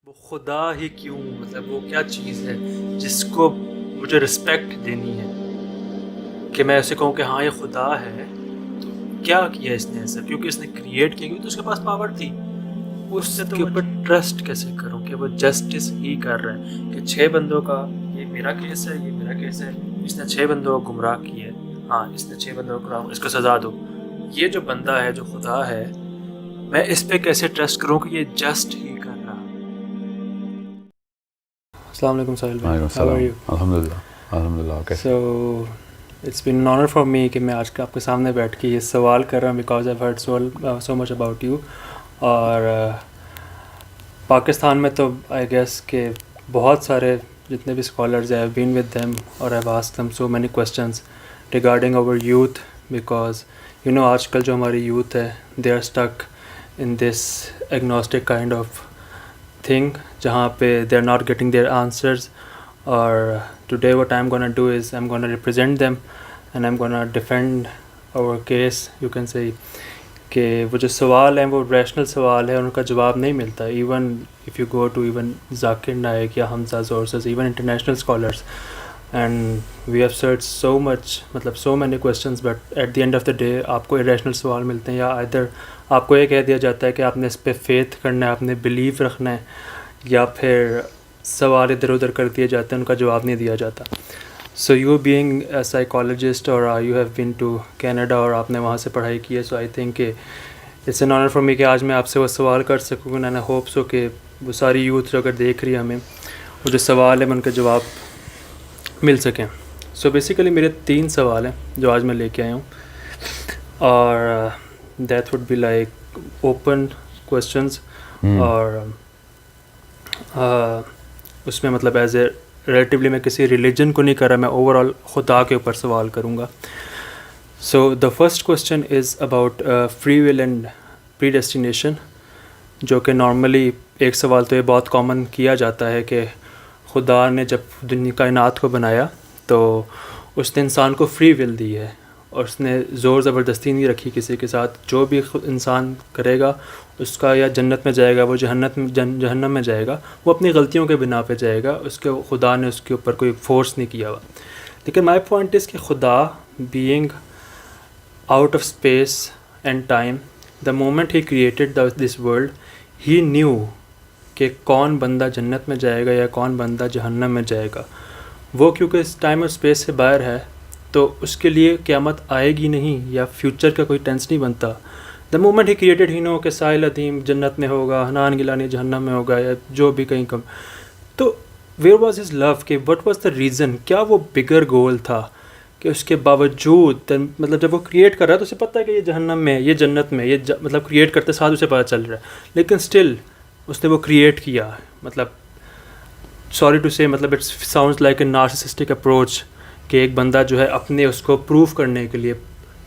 وہ خدا ہی کیوں، مطلب وہ کیا چیز ہے جس کو مجھے رسپیکٹ دینی ہے کہ میں اسے کہوں کہ ہاں یہ خدا ہے؟ تو کیا کیا اس نے ایسا؟ کیونکہ اس نے کریٹ کیا، کیونکہ تو اس کے پاس پاور تھی. اس کے اوپر ٹرسٹ کیسے کروں کہ وہ جسٹس ہی کر رہا ہے کہ 6 بندوں کا یہ میرا کیس ہے، یہ میرا کیس ہے، اس نے 6 بندوں کو گمراہ کیا ہے، ہاں اس نے 6 بندوں کو گمراہ، اس کو سزا دو. یہ جو بندہ ہے جو خدا ہے، میں اس پہ کیسے ٹرسٹ کروں کہ یہ جسٹ ہی کر رہا؟ السلام علیکم ساحل بھائی، ہاؤ آر یو؟ الحمد للہ. So it's been honour for me کہ میں آج آپ کے سامنے بیٹھ کے یہ سوال کر رہا ہوں because I heard so much about you. اور پاکستان میں تو آئی گیس کہ بہت سارے جتنے بھی اسکالرز ہیں، بین ود دیم اور I asked them so many questions regarding our youth, because you know آج کل جو ہماری یوتھ ہے they are stuck in this agnostic kind of thing جہاں پہ they are not getting their answers. اور today what I'm gonna do is I'm gonna represent them and I'm gonna defend our case, you can say. کہ وہ جو سوال ہیں وہ rational سوال ہے، ان کا جواب نہیں ملتا. Even if you go to even Zakir Naik یا Hamza sources, even international scholars, and we have search so much, مطلب so many questions, but at the end of the day آپ کو اریشنل سوال ملتے ہیں. یا ادھر آپ کو یہ کہہ دیا جاتا ہے کہ آپ نے اس پہ فیتھ کرنا ہے، آپ نے بلیف رکھنا ہے، یا پھر سوال ادھر ادھر کر دیے جاتے ہیں، ان کا جواب نہیں دیا جاتا. So you being a psychologist اور you have been to Canada اور آپ نے وہاں سے پڑھائی کی ہے، سو آئی تھنک کہ it's an honour for me کہ آج میں آپ سے وہ سوال کر سکوں. اینڈ آئی ہوپ سو کہ وہ ساری یوتھ جو اگر دیکھ رہی ہے ہمیں، وہ جو سوال ہے ان کے جواب مل سکیں. سو بیسیکلی میرے 3 سوال ہیں جو آج میں لے کے آیا ہوں، اور that would be like open questions. اور اس میں مطلب ایز اے ریلیٹیولی میں کسی ریلیجن کو نہیں کر رہا، میں اوور آل خدا کے اوپر سوال کروں گا. So the first question is about free will and پری ڈیسٹینیشن، جو کہ نارملی ایک سوال تو یہ بہت کامن کیا جاتا ہے کہ خدا نے جب دنیا کائنات کو بنایا تو اس نے انسان کو فری ول دی ہے، اور اس نے زور زبردستی نہیں رکھی کسی کے ساتھ. جو بھی انسان کرے گا اس کا یا جنت میں جائے گا، وہ جہنم میں جائے گا، وہ اپنی غلطیوں کے بنا پہ جائے گا. اس کے خدا نے اس کے اوپر کوئی فورس نہیں کیا ہوا. لیکن مائی پوائنٹ از کہ خدا being out of space and time, the moment he created this world, he new کہ کون بندہ جنت میں جائے گا یا کون بندہ جہنم میں جائے گا. وہ کیونکہ اس ٹائم اور اسپیس سے باہر ہے تو اس کے لیے قیامت آئے گی نہیں یا فیوچر کا کوئی ٹینس نہیں بنتا. دا مومنٹ ہی کریٹڈ ہی نو کہ ساحل عدیم جنت میں ہوگا، حنان گیلانی جہنم میں ہوگا، یا جو بھی کہیں کم. تو ویئر واز ہز لو، کہ وٹ واز دا ریزن، کیا وہ بگر گول تھا کہ اس کے باوجود مطلب جب وہ کریٹ کر رہا ہے تو اسے پتہ ہے کہ یہ جہنم میں، یہ جنت میں، یہ مطلب کریٹ کرتے ساتھ اسے پتہ چل رہا ہے، لیکن اسٹل اس نے وہ کریٹ کیا. مطلب سوری ٹو سے، مطلب it's sounds like a narcissistic approach کہ ایک بندہ جو ہے اپنے اس کو پروف کرنے کے لیے،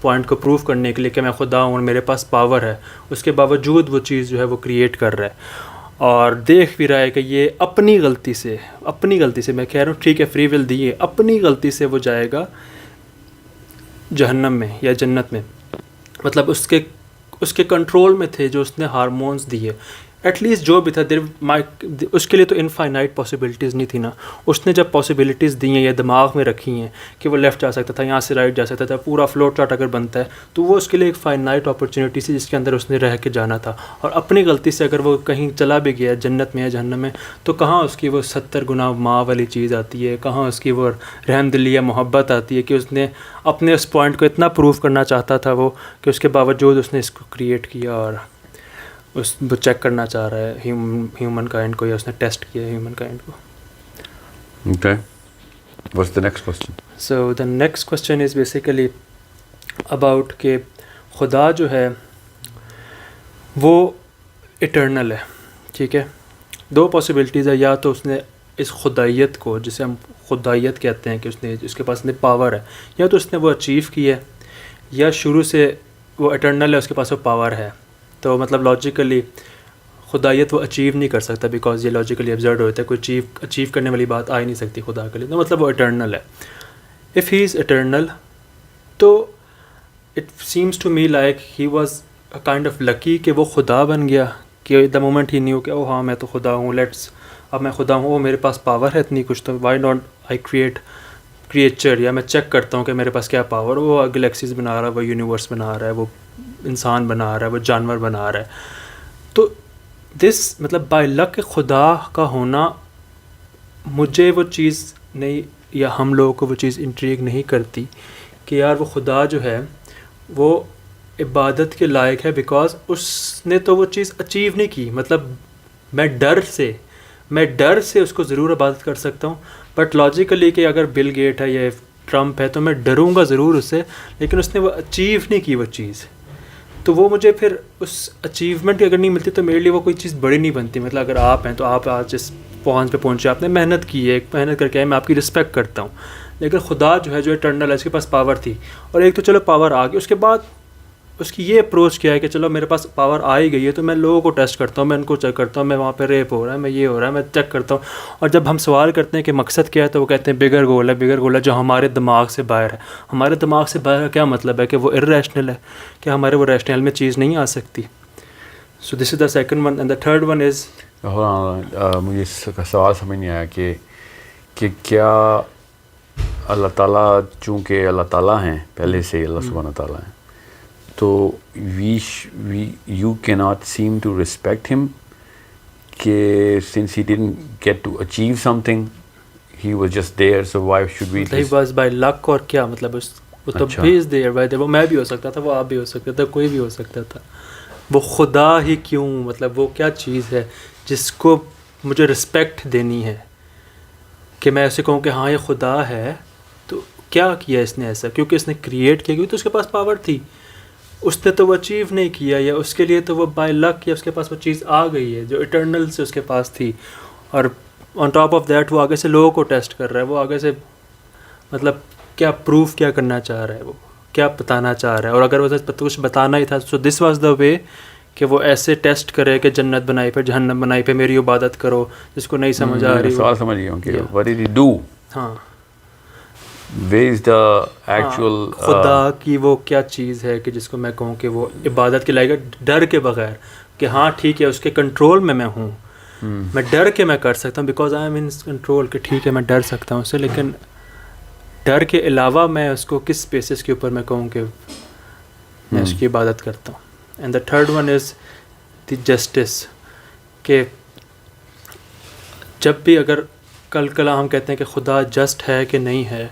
پوائنٹ کو پروف کرنے کے لیے کہ میں خدا ہوں اور میرے پاس پاور ہے، اس کے باوجود وہ چیز جو ہے وہ کریٹ کر رہا ہے اور دیکھ بھی رہا ہے کہ یہ اپنی غلطی سے میں کہہ رہا ہوں ٹھیک ہے فری ول دی ہے، اپنی غلطی سے وہ جائے گا جہنم میں یا جنت میں. مطلب اس کے کنٹرول میں تھے جو اس نے ہارمونز دیے، ایٹ لیسٹ جو بھی تھا اس کے لیے تو انفائنائٹ پاسبلٹیز نہیں تھی نا. اس نے جب پاسبلٹیز دی ہیں یا دماغ میں رکھی ہیں کہ وہ لیفٹ جا سکتا تھا، یہاں سے رائٹ جا سکتا تھا، پورا فلو چارٹ اگر بنتا ہے تو وہ اس کے لیے ایک فائنائٹ اپرچونیٹی تھی جس کے اندر اس نے رہ کے جانا تھا. اور اپنی غلطی سے اگر وہ کہیں چلا بھی گیا جنت میں یا جہنم میں تو کہاں اس کی وہ 70 گنا ماں والی چیز آتی ہے، کہاں اس کی وہ رحم دلی یا محبت آتی ہے کہ اس نے اپنے اس پوائنٹ کو اتنا پروف کرنا چاہتا تھا وہ کہ اس کے باوجود اس نے اس کو کریٹ کیا اور وہ چیک کرنا چاہ رہا ہے ہیومن کائنڈ کو، یا اس نے ٹیسٹ کیا ہے ہیومن کائنڈ کو. Okay. What's the next question? So the next question is basically about کہ خدا جو ہے وہ اٹرنل ہے، ٹھیک ہے. 2 پاسبلٹیز ہے، یا تو اس نے اس خدائیت کو، جسے ہم خدائیت کہتے ہیں کہ اس کے پاس پاور ہے، یا تو اس نے وہ اچیو کی ہے، یا شروع سے وہ اٹرنل ہے، اس کے پاس وہ پاور ہے. تو مطلب لاجیکلی خدائیت وہ اچیو نہیں کر سکتا، بیکاز یہ لاجیکلی ابزرڈ ہوتا ہے، کوئی اچیو کرنے والی بات آ ہی نہیں سکتی خدا کے لیے. تو مطلب وہ اٹرنل ہے. اف ہی از اٹرنل تو it seems to me like he was a kind of lucky کہ وہ خدا بن گیا کہ دا مومنٹ ہی نیو کہ او ہاں میں تو خدا ہوں، لیٹس اب میں خدا ہوں، او میرے پاس پاور ہے اتنی کچھ، تو وائی ناٹ آئی کریچر، یا میں چیک کرتا ہوں کہ میرے پاس کیا پاور، وہ گلیکسیز بنا رہا ہے، وہ یونیورس بنا رہا ہے، وہ انسان بنا رہا ہے، وہ جانور بنا رہا ہے. تو دس مطلب بائی لک خدا کا ہونا، مجھے وہ چیز نہیں، یا ہم لوگوں کو وہ چیز انٹریگ نہیں کرتی کہ یار وہ خدا جو ہے وہ عبادت کے لائق ہے، بیکاز اس نے تو وہ چیز اچیو نہیں کی. مطلب میں ڈر سے اس کو ضرور عبادت کر سکتا ہوں، بٹ لاجیکلی کہ اگر بل گیٹ ہے یا ٹرمپ ہے تو میں ڈروں گا ضرور اس سے، لیکن اس نے وہ اچیو نہیں کی وہ چیز. تو وہ مجھے پھر اس اچیومنٹ کی اگر نہیں ملتی تو میرے لیے وہ کوئی چیز بڑی نہیں بنتی. مطلب اگر آپ ہیں تو آپ آج جس پہ پہنچے، آپ نے محنت کی ہے، محنت کر کے آئے، میں آپ کی رسپیکٹ کرتا ہوں. لیکن خدا جو ہے جو اٹرنل ہے، اس کے پاس پاور تھی، اور ایک تو چلو پاور آ گئی، اس کے بعد اس کی یہ اپروچ کیا ہے کہ چلو میرے پاس پاور آ ہی گئی ہے تو میں لوگوں کو ٹیسٹ کرتا ہوں، میں ان کو چیک کرتا ہوں، میں وہاں پہ ریپ ہو رہا ہے، میں یہ ہو رہا ہے، میں چیک کرتا ہوں. اور جب ہم سوال کرتے ہیں کہ مقصد کیا ہے تو وہ کہتے ہیں بگر گول ہے جو ہمارے دماغ سے باہر ہے. ہمارے دماغ سے باہر کا کیا مطلب ہے؟ کہ وہ ارریشنل ہے، کہ ہمارے وہ ریشنل میں چیز نہیں آ سکتی. So this is the second one. And the third one is, مجھے اس کا سوال سمجھ نہیں آیا کہ کیا اللہ تعالیٰ، چونکہ اللہ تعالیٰ ہیں پہلے سے، اللہ سبحانہ تعالیٰ ہیں، تو you can not same to respect ہم، کہ since he didn't get to achieve something, he was just there, so why should we? He was by luck, اور کیا مطلب وہ تو بھی از دیئر بائی دیئر. وہ میں بھی ہو سکتا تھا، وہ آپ بھی ہو سکتا تھا، کوئی بھی ہو سکتا تھا. وہ خدا ہی کیوں؟ مطلب وہ کیا چیز ہے جس کو مجھے رسپیکٹ دینی ہے کہ میں اسے کہوں کہ ہاں یہ خدا ہے؟ تو کیا کیا اس نے ایسا؟ کیونکہ اس نے کریٹ کیا، کیونکہ تو اس کے پاس پاور تھی، اس نے تو وہ اچیو نہیں کیا، یا اس کے لیے تو وہ بائی لک، یا اس کے پاس وہ چیز آ گئی ہے جو اٹرنل سے اس کے پاس تھی. اور آن ٹاپ آف دیٹ وہ آگے سے لوگوں کو ٹیسٹ کر رہا ہے، وہ آگے سے مطلب کیا پروف کیا کرنا چاہ رہا ہے، وہ کیا بتانا چاہ رہا ہے. اور اگر وہ کچھ بتانا ہی تھا، سو دس واز دا وے کہ وہ ایسے ٹیسٹ کرے کہ جنت بنائی پہ جہنم بنائی پہ میری عبادت کرو. جس کو نہیں سمجھ آ رہی، سوال سمجھ گیا ہوں کہ what did he do؟ ہاں، where is the actual خدا کی وہ کیا چیز ہے کہ جس کو میں کہوں کہ وہ عبادت کے لائق ہے، ڈر کے بغیر، کہ ہاں ٹھیک ہے اس کے کنٹرول میں ہوں، میں ڈر کے میں کر سکتا ہوں، because I am in control, کہ ٹھیک ہے میں ڈر سکتا ہوں اس سے، لیکن ڈر کے علاوہ میں اس کو کس بیسس کے اوپر میں کہوں کہ میں اس کی عبادت کرتا ہوں. And the third one is the justice, کہ جب بھی اگر کلا ہم کہتے ہیں کہ خدا جسٹ ہے کہ نہیں ہے،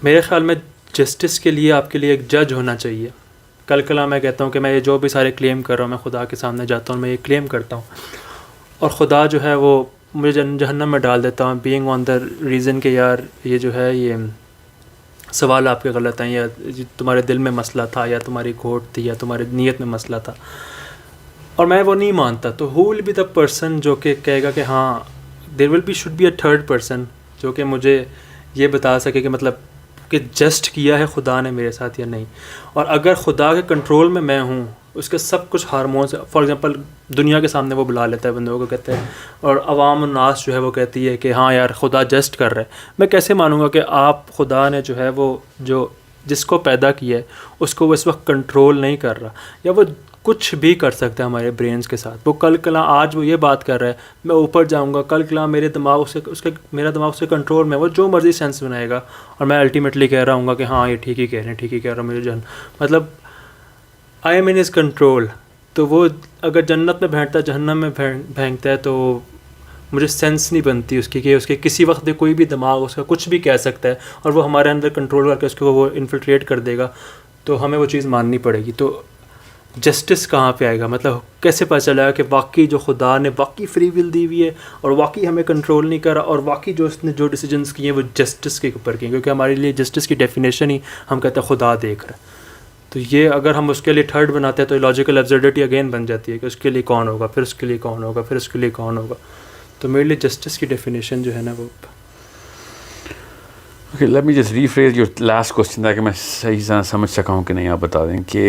میرے خیال میں جسٹس کے لیے آپ کے لیے ایک جج ہونا چاہیے. کلا میں کہتا ہوں کہ میں یہ جو بھی سارے کلیم کر رہا ہوں، میں خدا کے سامنے جاتا ہوں، میں یہ کلیم کرتا ہوں، اور خدا جو ہے وہ مجھے جہنم میں ڈال دیتا ہوں، بینگ آن دا ریزن کہ یار یہ جو ہے یہ سوال آپ کے غلط ہیں، یا تمہارے دل میں مسئلہ تھا، یا تمہاری کھوٹ تھی، یا تمہاری نیت میں مسئلہ تھا، اور میں وہ نہیں مانتا. تو ہو ول بی دا پرسن جو کہ کہے گا کہ ہاں there will be should be a third person جو کہ مجھے یہ بتا سکے کہ مطلب کہ جسٹ کیا ہے خدا نے میرے ساتھ یا نہیں. اور اگر خدا کے کنٹرول میں ہوں، اس کے سب کچھ ہارمونس، فار ایگزامپل دنیا کے سامنے وہ بلا لیتا ہے بندوں کو، کہتے ہیں، اور عوام الناس جو ہے وہ کہتی ہے کہ ہاں یار خدا جسٹ کر رہا ہے. میں کیسے مانوں گا کہ آپ خدا نے جو ہے وہ جو جس کو پیدا کیا ہے اس کو وہ اس وقت کنٹرول نہیں کر رہا، یا وہ کچھ بھی کر سکتا ہے ہمارے برینز کے ساتھ. وہ کل آج وہ یہ بات کر رہا ہے، میں اوپر جاؤں گا، کل میرے دماغ میرا دماغ اس کے کنٹرول میں، وہ جو مرضی سینس بنائے گا، اور میں الٹیمیٹلی کہہ رہا ہوں گا کہ ہاں یہ ٹھیک ہی کہہ رہے ہیں، ٹھیک ہی کہہ رہا ہوں، مجھے مطلب I am in his control. تو وہ اگر جنت میں بھینکتا ہے، جہنم میں بھینکتا ہے، تو مجھے سینس نہیں بنتی اس کی کہ اس کے کسی وقت کوئی بھی دماغ اس کا کچھ بھی کہہ سکتا ہے، اور وہ ہمارے اندر کنٹرول کر کے اس کو وہ انفلٹریٹ کر دے گا، تو ہمیں وہ چیز ماننی پڑے گی. تو جسٹس کہاں پہ آئے گا؟ مطلب کیسے پتہ چلے گا کہ واقعی جو خدا نے واقعی فری ول دی ہوئی ہے، اور واقعی ہمیں کنٹرول نہیں کر رہا، اور واقعی جو اس نے جو ڈیسیجنس کیے ہیں وہ جسٹس کے اوپر کیے ہیں؟ کیونکہ ہمارے لیے جسٹس کی ڈیفینیشن ہی ہم کہتے ہیں خدا دیکھ رہا ہے. تو یہ اگر ہم اس کے لیے تھرڈ بناتے ہیں تو لاجیکل ایبسرڈیٹی اگین بن جاتی ہے کہ اس کے لیے کون ہوگا، پھر اس کے لیے کون ہوگا، پھر اس کے لیے کون ہوگا. تو میرے لیے جسٹس کی ڈیفینیشن جو ہے نا وہ Okay, let me just rephrase your last question تاکہ میں صحیح سے سمجھ سکا ہوں کہ نہیں. آپ بتا دیں کہ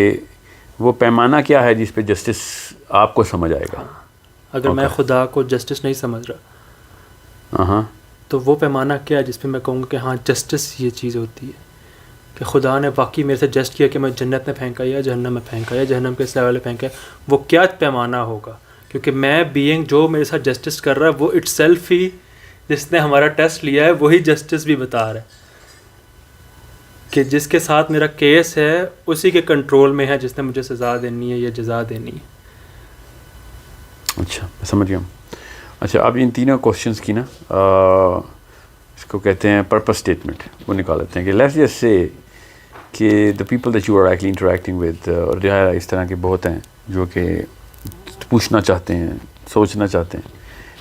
وہ پیمانہ کیا ہے جس پہ جسٹس آپ کو سمجھ آئے گا؟ اگر میں خدا کو جسٹس نہیں سمجھ رہا تو وہ پیمانہ کیا ہے جس پہ میں کہوں گا کہ ہاں جسٹس یہ چیز ہوتی ہے کہ خدا نے واقعی میرے سے جسٹ کیا کہ میں جنت میں پھینکا یا جہنم میں پھینکا یا جہنم کے سائے والے پھینکا. وہ کیا پیمانہ ہوگا؟ کیونکہ میں بینگ جو میرے ساتھ جسٹس کر رہا ہے وہ اٹ سیلف ہی جس نے ہمارا ٹیسٹ لیا ہے وہی جسٹس بھی بتا رہا ہے کہ جس کے ساتھ میرا کیس ہے اسی کے کنٹرول میں ہے جس نے مجھے سزا دینی ہے یا جزا دینی ہے. اچھا میں سمجھ گیا. اچھا اب ان تینوں کوشچنس کی نا اس کو کہتے ہیں پرپس اسٹیٹمنٹ, وہ نکال لیتے ہیں کہ لیٹس جسٹ سے کہ the people that you are actually interacting with, اور اس طرح کے بہت ہیں جو کہ پوچھنا چاہتے ہیں, سوچنا چاہتے ہیں,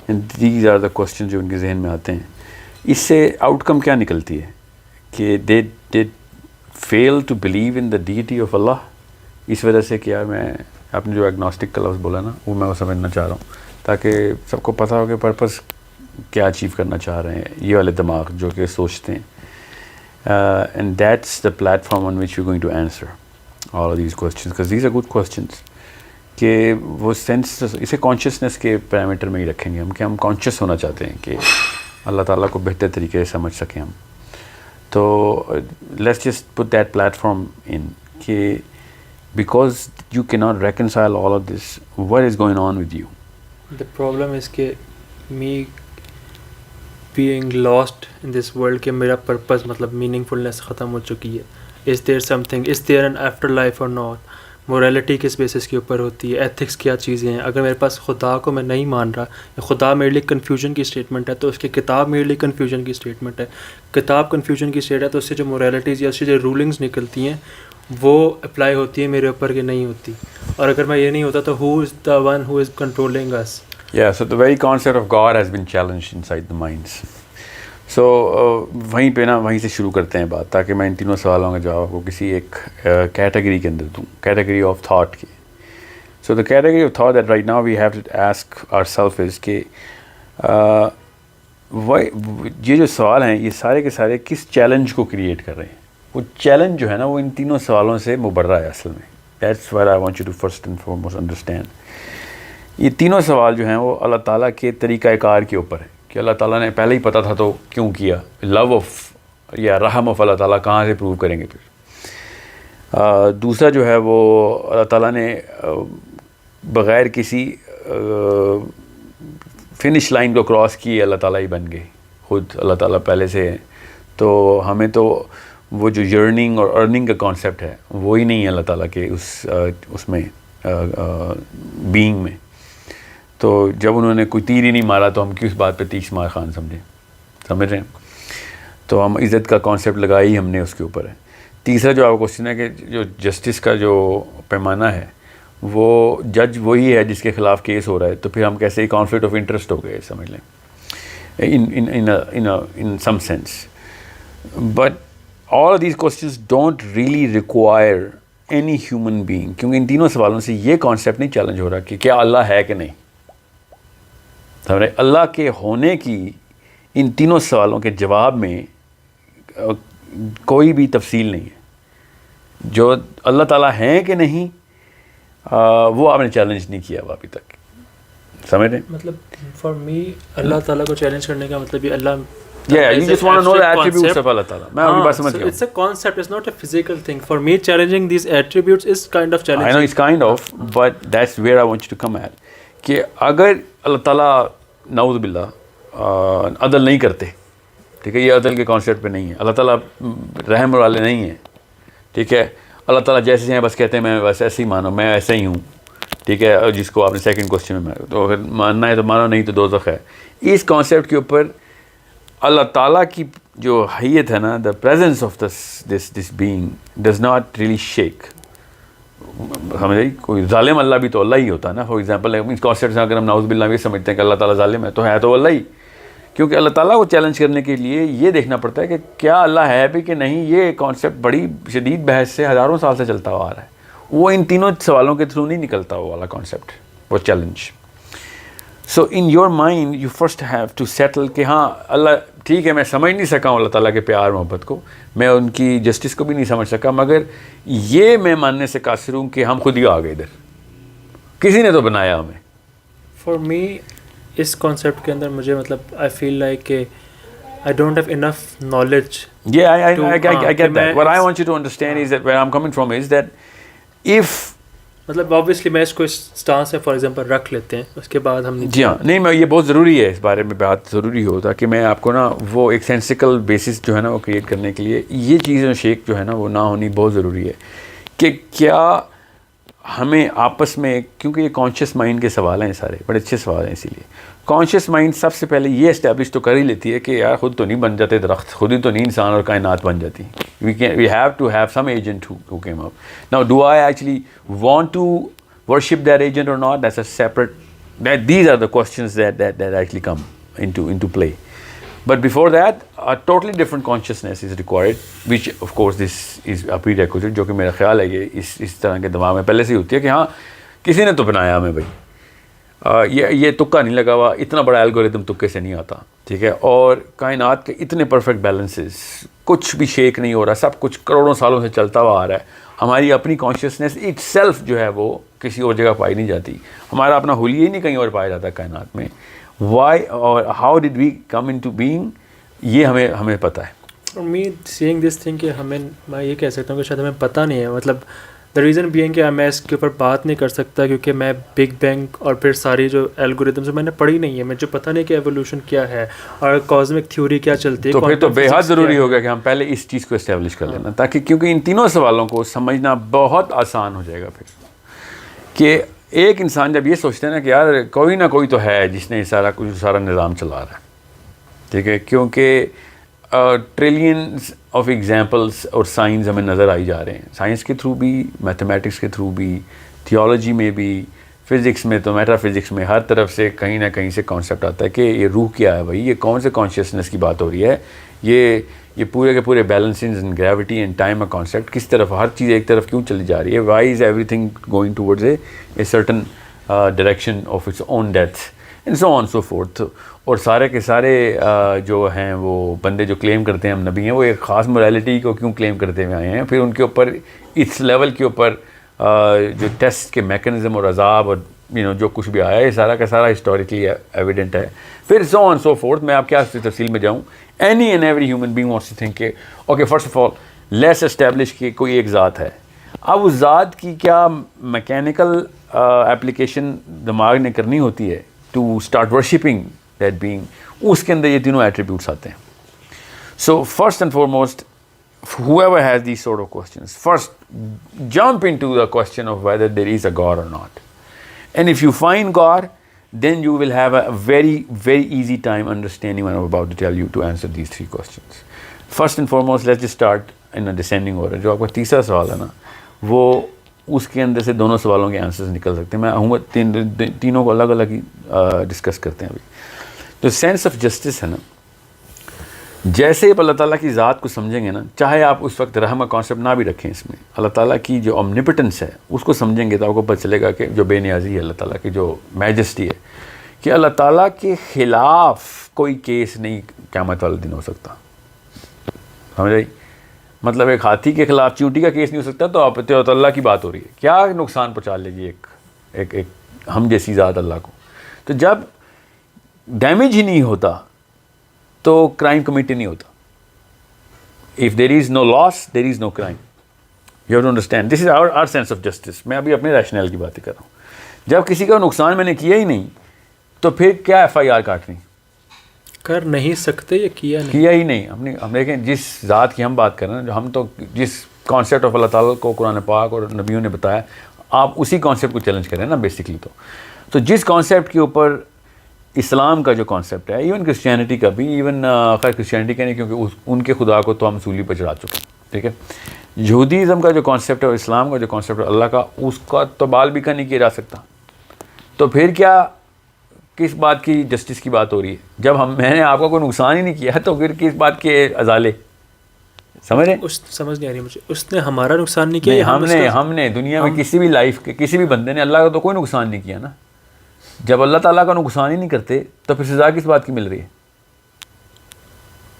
and these are the question جو ان کے ذہن میں آتے ہیں. اس سے آؤٹ کم کیا نکلتی ہے کہ they feel to believe in the deity of Allah, اس وجہ سے کہ یار میں آپ نے جو ایگنوسٹک کا لفظ بولا نا وہ میں وہ سمجھنا چاہ رہا ہوں تاکہ سب کو پتہ ہو کہ پرپس کیا اچیو کرنا چاہ رہے ہیں یہ والے دماغ جو کہ سوچتے ہیں. And that's the platform on which you going to answer all of these questions because these are good questions کہ وہ سینس اسے کانشیسنیس کے پیرامیٹر میں ہی رکھیں گے ہم کہ ہم کانشیس ہونا چاہتے ہیں کہ اللہ تعالیٰ کو بہتر طریقے سے سمجھ سکیں ہم. تو let's just put that platform فارم ان کہ because you can not reconcile all of this what is going on with you. The problem is کہ me being lost in this world کہ میرا purpose مطلب meaningfulness ختم ہو چکی ہے. Is there something, is there an afterlife or not? morality کس basis کے اوپر ہوتی ہے, ethics کیا چیزیں ہیں. اگر میرے پاس خدا کو میں نہیں مان رہا, خدا میرے لیے کنفیوژن کی اسٹیٹمنٹ ہے تو اس کی کتاب میرے لیے کنفیوژن کی اسٹیٹمنٹ ہے. کتاب کنفیوژن کی اسٹیٹ ہے تو اس سے جو moralities یا اس سے جو رولنگز نکلتی ہیں وہ اپلائی ہوتی ہے میرے اوپر کہ نہیں ہوتی. اور اگر میں یہ نہیں ہوتا تو who is the one who is controlling us? Yeah, so the very concept of God has been challenged inside the minds. So وہیں پہ نا وہیں سے شروع کرتے ہیں بات تاکہ میں ان تینوں سوالوں کا جواب کو کسی ایک کیٹیگری کے اندر دوں, کیٹیگری آف تھاٹ کی. So the category of thought that right now we have to ask our self is کہ یہ جو سوال ہیں یہ سارے کے سارے کس چیلنج کو کریٹ کر رہے ہیں. وہ چیلنج جو ہے نا وہ ان تینوں سوالوں سے مبرہ ہے اصل میں. That's where I want you to first and foremost understand. یہ تینوں سوال جو ہیں وہ اللہ تعالیٰ کے طریقہ کار کے اوپر ہے کہ اللہ تعالیٰ نے پہلے ہی پتہ تھا تو کیوں کیا. لو آف یا رحم آف اللہ تعالیٰ کہاں سے پروو کریں گے پھر. دوسرا جو ہے وہ اللہ تعالیٰ نے بغیر کسی فنش لائن کو کراس کیے اللہ تعالیٰ ہی بن گئے, خود اللہ تعالیٰ پہلے سے ہے. تو ہمیں تو وہ جو یرننگ اور ارننگ کا کانسیپٹ ہے وہی نہیں ہے اللہ تعالیٰ کے اس میں بینگ میں. تو جب انہوں نے کوئی تیر ہی نہیں مارا تو ہم کس بات پہ تیس مار خان سمجھ رہے ہیں. تو ہم عزت کا کانسیپٹ لگایا ہی ہم نے اس کے اوپر ہے. تیسرا جو آپ کو کوشچن ہے کہ جو جسٹس کا جو پیمانہ ہے وہ جج وہی ہے جس کے خلاف کیس ہو رہا ہے, تو پھر ہم کیسے کانفلکٹ آف انٹرسٹ ہو گئے سمجھ لیں in some sense. But all of these questions don't really require any human being, کیونکہ ان تینوں سوالوں سے یہ کانسیپٹ نہیں چیلنج ہو رہا کہ کیا اللہ ہے کہ نہیں. اللہ کے ہونے کی ان تینوں سوالوں کے جواب میں کوئی بھی تفصیل نہیں ہے. جو اللہ تعالیٰ ہیں کہ نہیں وہ آپ نے چیلنج نہیں کیا ابھی تک, سمجھ رہے ہیں. مطلب فار می اللہ تعالیٰ کو چیلنج کرنے کا مطلب یہ اللہ Yeah, you just want to know the attributes of Allah Ta'ala. میں آپ کی بات سمجھ گیا. It's a concept, it's not a physical thing. For me, challenging these attributes is kind of challenging. I know it's kind of, but that's where I want you to come at. کہ اگر اللہ تعالیٰ نعوذ باللہ عدل نہیں کرتے, ٹھیک ہے, یہ عدل کے کانسیپٹ پہ نہیں ہے. اللہ تعالیٰ رحم والے نہیں ہیں, ٹھیک ہے. اللہ تعالیٰ جیسے ہیں بس کہتے ہیں میں بس ایسے ہی مانو, میں ایسا ہی ہوں, ٹھیک ہے. جس کو آپ نے سیکنڈ کوسچن میں تو اگر ماننا ہے تو مانو, نہیں تو دوزخ ہے. اس کانسیپٹ کے اوپر اللہ تعالیٰ کی جو حیت ہے نا, دا presence of this being does not really shake. سمجھ کوئی ظالم اللہ بھی تو اللہ ہی ہوتا ہے نا. فار ایگزامپل اس کانسیپٹ سے اگر ہم نعوذ باللہ یہ سمجھتے ہیں کہ اللہ تعالیٰ ظالم ہے تو وہ اللہ ہی, کیونکہ اللہ تعالیٰ کو چیلنج کرنے کے لیے یہ دیکھنا پڑتا ہے کہ کیا اللہ ہے بھی کہ نہیں. یہ کانسیپٹ بڑی شدید بحث سے ہزاروں سال سے چلتا ہوا آ رہا ہے. وہ ان تینوں سوالوں کے تھرو نہیں نکلتا وہ والا کانسیپٹ, وہ challenge. So in your mind you first have to settle کہ ہاں اللہ ٹھیک ہے, میں سمجھ نہیں سکا ہوں اللہ تعالیٰ کے پیار محبت کو, میں ان کی جسٹس کو بھی نہیں سمجھ سکا, مگر یہ میں ماننے سے قاصر ہوں کہ ہم خود ہی آ گئے ادھر, کسی نے تو بنایا ہمیں. فار می اس کانسیپٹ کے اندر مجھے مطلب آئی فیل لائک کہ I don't have enough knowledge. Yeah, I get that. What I want you to understand is that where I'm coming from is that if مطلب آبویسلی میں اس کو اس stance میں for example رکھ لیتے ہیں, اس کے بعد ہم جی ہاں, نہیں میں یہ بہت ضروری ہے اس بارے میں بات ضروری ہو تاکہ میں آپ کو نا وہ ایک سینسیکل بیسس جو ہے نا وہ کریٹ کرنے کے لیے یہ چیزیں شیک جو ہے نا وہ نہ ہونی بہت ضروری ہے کہ کیا ہمیں آپس میں, کیونکہ یہ کانشیس مائنڈ کے سوال ہیں سارے, بڑے اچھے سوال ہیں, اسی لیے کانشیس مائنڈ سب سے پہلے یہ اسٹیبلش تو کر ہی لیتی ہے کہ یار خود تو نہیں بن جاتے درخت, خود ہی تو نہیں انسان اور کائنات بن جاتی. We have to have some agent who came up. Now do I actually want to worship that agent or not, that's a separate, these are the questions that actually come into play. But before that, a totally different consciousness is required, which of course this is a prerequisite, جو کہ میرا خیال ہے کہ اس طرح کے دماغ میں پہلے سے ہی ہوتی ہے کہ ہاں کسی نے تو بنایا ہمیں بھائی, یہ تکا نہیں لگا ہوا, اتنا بڑا الگوریتم تکے سے نہیں آتا, ٹھیک ہے, اور کائنات کے اتنے پرفیکٹ بیلنسز, کچھ بھی شیک نہیں ہو رہا, سب کچھ کروڑوں سالوں سے چلتا ہوا آ رہا ہے. ہماری اپنی کانشیسنیس اٹ سیلف جو ہے وہ کسی اور جگہ پائی نہیں جاتی, ہمارا اپنا حلیہ ہی نہیں کہیں اور پایا جاتا کائنات میں. وائی اور how did we come into being, یہ ہمیں پتہ ہے. اور می سیئنگ دس تھنگ کہ میں یہ کہہ سکتا ہوں کہ شاید ہمیں پتہ نہیں ہے, مطلب دا ریزن بینگ کہ میں اس کے اوپر بات نہیں کر سکتا کیونکہ میں بگ بینگ اور پھر ساری جو الگوریتمس میں نے پڑھی نہیں ہے, مجھے پتہ نہیں کہ ایولیوشن کیا ہے اور کاسمک تھیوری کیا چلتی ہے. تو پھر تو بے حد ضروری ہوگا کہ ہم پہلے اس چیز کو اسٹیبلش کر لینا, تاکہ کیونکہ ان تینوں سوالوں کو سمجھنا بہت آسان ہو جائے گا پھر. کہ ایک انسان جب یہ سوچتے ہیں نا کہ یار کوئی نہ کوئی تو ہے جس نے سارا نظام چلا رہا ہے, ٹھیک ہے, کیونکہ ٹریلینس آف ایگزامپلس اور سائنس ہمیں نظر آئی جا رہے ہیں, سائنس کے تھرو بھی, میتھمیٹکس کے تھرو بھی, تھیولوجی میں بھی, فزکس میں تو میٹا فزکس میں, ہر طرف سے کہیں نہ کہیں سے کانسیپٹ آتا ہے کہ یہ روح کیا ہے بھائی, یہ کون سے کانشیسنس کی بات ہو رہی ہے, یہ پورے کے پورے balancing and gravity and time کا کانسیپٹ کس طرف, ہر چیز ایک طرف کیوں چلی جا رہی ہے, why is everything going towards a certain direction of its own death and so on so forth. اور سارے کے سارے جو ہیں وہ بندے جو کلیم کرتے ہیں ہم نبی ہیں, وہ ایک خاص موریلٹی کو کیوں کلیم کرتے ہوئے آئے ہیں, پھر ان کے اوپر اس لیول کے اوپر جو ٹیسٹ کے میکنزم اور عذاب اور جو کچھ بھی آیا ہے, یہ سارا کا سارا ہسٹوریکلی ایویڈنٹ ہے. پھر سو آن سو فورتھ, میں آپ کیا تفصیل میں جاؤں. Any and every human being wants to think کہ okay first of all let's establish کہ کوئی ایک ذات ہے. اب اس ذات کی کیا میکینیکل اپلیکیشن دماغ نے کرنی ہوتی ہے to start worshipping that being, اس کے اندر یہ تینوں ایٹریبیوٹس آتے ہیں. So first and foremost whoever has these sort of questions, first jump into the question of whether there is a God or not. And if you find God, then you will have a very, very easy time understanding what I'm about to tell you to answer these three questions. First and foremost, let's just start in a descending order. جو آپ کا تیسرا سوال ہے نا, وہ اس کے اندر سے دونوں سوالوں کے آنسرز نکل سکتے ہیں. میں آؤں گا تینوں کو الگ الگ ہی ڈسکس کرتے ہیں ابھی. تو سینس آف جسٹس ہے نا, جیسے آپ اللہ تعالیٰ کی ذات کو سمجھیں گے نا, چاہے آپ اس وقت رحم کا کانسیپٹ نہ بھی رکھیں, اس میں اللہ تعالیٰ کی جو اومنیپٹنس ہے اس کو سمجھیں گے تو آپ کو پتہ چلے گا کہ جو بے نیازی ہے اللہ تعالیٰ کی, جو میجسٹی ہے, کہ اللہ تعالیٰ کے خلاف کوئی کیس نہیں قیامت والے دن ہو سکتا. سمجھ آئی؟ مطلب ایک ہاتھی کے خلاف چونٹی کا کیس نہیں ہو سکتا, تو آپ تو اللہ کی بات ہو رہی ہے, کیا نقصان پہنچا لے گی ایک ہم جیسی ذات اللہ کو. تو جب ڈیمیج ہی نہیں ہوتا تو کرائم کمیٹی نہیں ہوتا. If there is no loss there is no crime. You have to understand, this is our sense of justice. میں ابھی اپنے ریشنل کی باتیں کر رہا ہوں. جب کسی کا نقصان میں نے کیا ہی نہیں تو پھر کیا ایف آئی آر کاٹنی, کر نہیں سکتے یا کیا ہی نہیں. ہم دیکھیں جس ذات کی ہم بات کر رہے ہیں, جو ہم تو جس کانسیپٹ آف اللہ تعالیٰ کو قرآن پاک اور نبیوں نے بتایا, آپ اسی کانسیپٹ کو چیلنج کریں نا بیسکلی. تو جس کانسیپٹ کے اوپر اسلام کا جو کانسیپٹ ہے, ایون کرسچینٹی کا بھی, ایون خیر کرسچینٹی کا نہیں کیونکہ ان کے خدا کو تو ہم سولی پہ چڑھا چکے ہیں, ٹھیک ہے. یہودیزم کا جو کانسیپٹ ہے اور اسلام کا جو کانسیپٹ ہے اللہ کا, اس کا تو بال بھی کا نہیں کیا جا سکتا. تو پھر کیا کس بات کی جسٹس کی بات ہو رہی ہے, جب میں نے آپ کا کوئی نقصان ہی نہیں کیا تو پھر کس بات کے ازالے. سمجھ رہے؟ سمجھ نہیں آ رہی مجھے. اس نے ہمارا نقصان نہیں کیا, ہم نے دنیا میں کسی بھی لائف کے کسی بھی بندے نے اللہ کا تو کوئی نقصان نہیں کیا نا. جب اللہ تعالیٰ کا نقصان ہی نہیں کرتے تو پھر سزا کس بات کی مل رہی ہے؟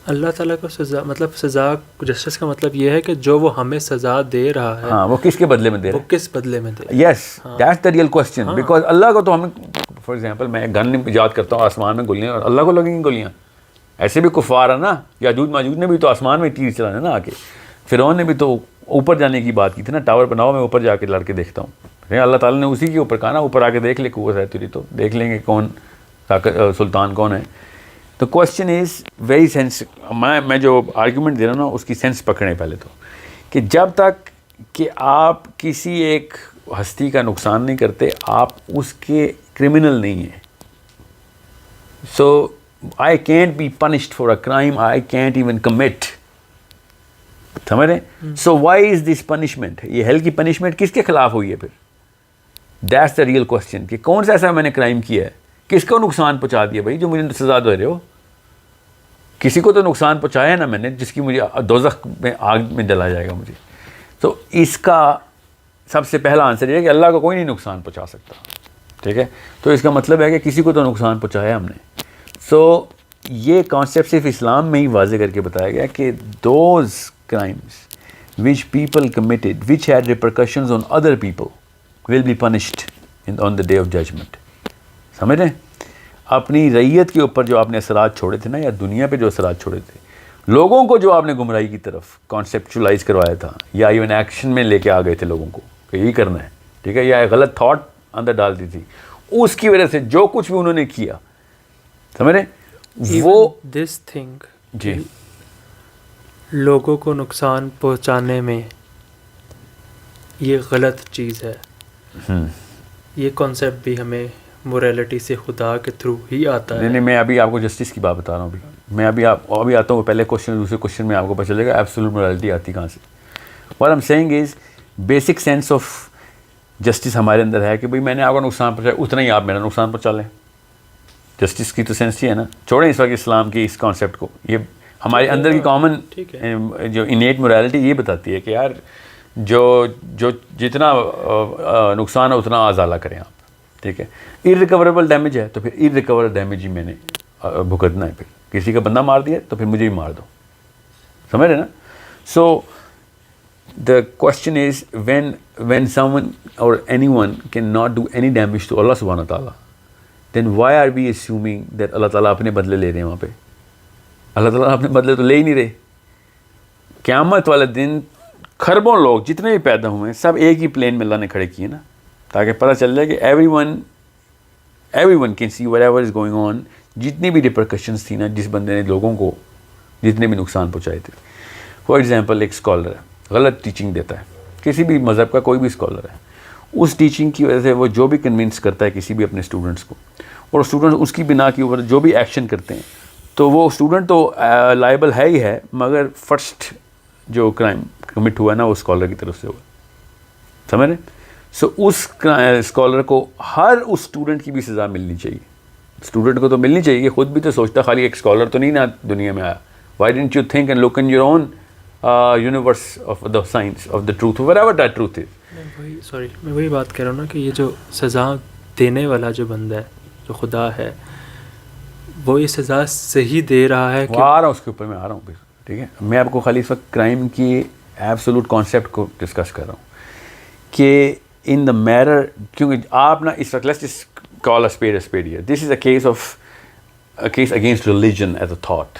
اللہ تعالیٰ کو سزا, مطلب سزا جسٹس کا مطلب یہ ہے کہ جو وہ ہمیں سزا دے رہا ہے, ہاں, وہ کس کے بدلے میں دے رہا ہے, وہ کس بدلے میں دے. Yes, that's the real question. Because Allah کو تو ہم, فار ایگزامپل میں گن ایجاد کرتا ہوں آسمان میں گولیاں, اور اللہ کو لگیں گی گولیاں. ایسے بھی کفار ہے نا, یاجوج ماجوج نے بھی تو آسمان میں تیر چلانے نا آ کے. فرعون نے بھی تو اوپر جانے کی بات کی تھی نا, ٹاور بناؤ میں اوپر جا کے لڑ کے دیکھتا ہوں. اللہ تعالیٰ نے اسی کے اوپر کہا نا, اوپر آ کے دیکھ لے قوت ہے تیری, تو دیکھ لیں گے کون سلطان کون ہے. تو کوشچن از ویری سینس, میں جو آرگیومنٹ دے رہا ہوں نا اس کی سینس پکڑیں پہلے تو, کہ جب تک کہ آپ کسی ایک ہستی کا نقصان نہیں کرتے آپ اس کے کرمنل نہیں ہیں. سو I can't be punished for a crime I can't even commit. سمجھ رہے ہیں؟ So why is this punishment? یہ hell کی punishment کس کے خلاف ہوئی ہے پھر؟ That's the real question. کہ کون سا ایسا میں نے کرائم کیا ہے, کس کو نقصان پہنچا دیا بھائی جو مجھے سزا دے رہے ہو؟ کسی کو تو نقصان پہنچایا ہے نا میں نے, جس کی مجھے دوزخ میں آگ میں جلا جائے گا مجھے. تو اس کا سب سے پہلا آنسر یہ ہے کہ اللہ کو کوئی نہیں نقصان پہنچا سکتا. ٹھیک ہے, تو اس کا مطلب ہے کہ کسی کو تو نقصان پہنچایا ہم نے. سو یہ کانسیپٹ صرف اسلام میں ہی واضح کر کے بتایا گیا کہ those crimes which people committed which had repercussions on other people will be punished on the day of judgement. سمجھ رہے ہیں؟ اپنی رعیت کے اوپر جو آپ نے اثرات چھوڑے تھے نا, یا دنیا پہ جو اثرات چھوڑے تھے, لوگوں کو جو آپ نے گمراہی کی طرف کانسیپچولائز کروایا تھا, یا ایون ایکشن میں لے کے آ گئے تھے لوگوں کو کہ یہی کرنا ہے, ٹھیک ہے, یا غلط تھاٹ اندر ڈال دی تھی, اس کی وجہ سے جو کچھ بھی انہوں نے کیا, سمجھ رہے وہ دس تھنگ جی لوگوں کو نقصان پہنچانے میں یہ غلط چیز ہے. یہ کانسیپٹ بھی ہمیں موریلٹی سے خدا کے تھرو ہی آتا ہے. نہیں, میں ابھی آپ کو جسٹس کی بات بتا رہا ہوں. میں ابھی آتا ہوں, پہلے کوشچن دوسرے کوشچن میں آپ کو پتہ چلے گا ایبسولوٹ موریلٹی آتی کہاں سے. what I'm saying is basic sense of justice ہمارے اندر ہے کہ بھائی میں نے آپ کو نقصان پہنچایا اتنا ہی آپ میرا نقصان پہنچا لیں. جسٹس کی تو سینس یہ ہے نا. چھوڑیں اس وقت اسلام کی اس کانسیپٹ کو, یہ ہمارے اندر کی کامن جو انیٹ موریلٹی یہ بتاتی ہے کہ یار جو جتنا نقصان ہے اتنا ازالہ کریں آپ. ٹھیک ہے, ارریکوریبل ڈیمیج ہے تو پھر ارریکوریبل ڈیمیج ہی میں نے بھگتنا ہے. پھر کسی کا بندہ مار دیا تو پھر مجھے ہی مار دو. سمجھ رہے نا. سو the question is when someone or anyone cannot do any damage to Allah subhanahu wa ta'ala, then why are we assuming that اللہ تعالیٰ اپنے بدلے لے رہے ہیں وہاں پہ؟ اللہ تعالیٰ اپنے بدلے تو لے ہی نہیں رہے. قیامت والے دن خربوں لوگ جتنے بھی پیدا ہوئے ہیں سب ایک ہی پلین میں اللہ نے کھڑے کیے نا, تاکہ پتہ چل جائے کہ everyone can see whatever is going on. جتنی بھی ریپرکشنز تھی نا جس بندے نے لوگوں کو جتنے بھی نقصان پہنچائے تھے. فار ایگزامپل ایک اسکالر ہے, غلط ٹیچنگ دیتا ہے, کسی بھی مذہب کا کوئی بھی اسکالر ہے, اس ٹیچنگ کی وجہ سے وہ جو بھی کنونس کرتا ہے کسی بھی اپنے اسٹوڈنٹس کو, اور اسٹوڈنٹ اس کی بنا کے اوپر جو بھی ایکشن کرتے ہیں, تو وہ اسٹوڈنٹ تو لائبل ہے ہی ہے, مگر فرسٹ جو کرائم کمٹ ہوا ہے نا وہ اسکالر کی طرف سے ہوا. سمجھ رہے؟ سو اس اسکالر کو ہر اس اسٹوڈنٹ کی بھی سزا ملنی چاہیے. اسٹوڈنٹ کو تو ملنی چاہیے کہ خود بھی تو سوچتا, خالی ایک اسکالر تو نہیں نا دنیا میں آیا. Why don't you think and look in your own universe of the science of the truth wherever that truth is. میں وہی بات کر رہا ہوں نا کہ یہ جو سزا دینے والا جو بندہ ہے جو خدا ہے وہ یہ سزا صحیح دے رہا ہے کہ آ رہا ہوں اس کے اوپر میں آ رہا ہوں پھر. ٹھیک ہے, میں آپ کو خالی اس وقت کرائم کی ایبسولوٹ کانسیپٹ کو ڈسکس کر رہا ہوں کہ ان دا میرر, کیونکہ آپ نا اس وقت let's just call a spade here. This is a case against religion as a thought.